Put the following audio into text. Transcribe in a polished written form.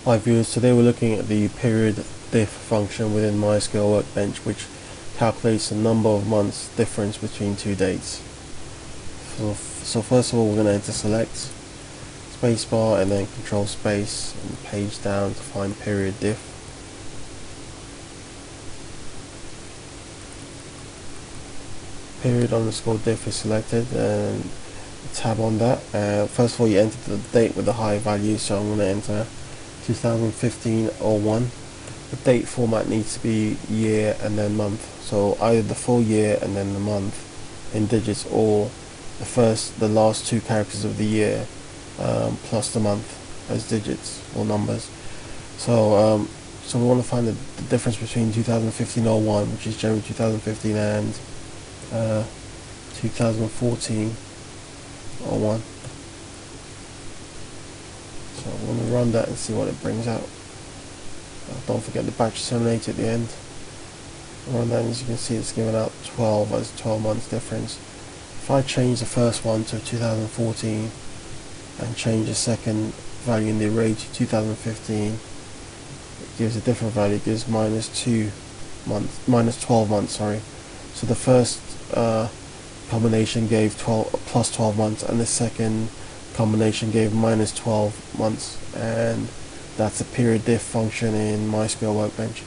Hi viewers, today we're looking at the period diff function within MySQL Workbench, which calculates the number of months difference between two dates. So first of all, we're going to enter select, spacebar, and then control space, and page down to find period diff. Period underscore diff is selected, and tab on that. First of all, you enter the date with the high value, so I'm going to enter 2015-01. The date format needs to be year and then month, so either the full year and then the month in digits, or the last two characters of the year plus the month as digits or numbers. So we want to find the difference between 2015-01, which is January 2015, and 2014-01. So I'm going to run that and see what it brings out. Don't forget the batch terminator at the end. Run that, and as you can see, it's given out 12 as 12 months difference. If I change the first one to 2014 and change the second value in the array to 2015, it gives a different value. It gives minus 12 months. Sorry. So the first combination gave plus 12 months, and the second combination gave minus 12 months, and that's a period diff function in MySQL Workbench.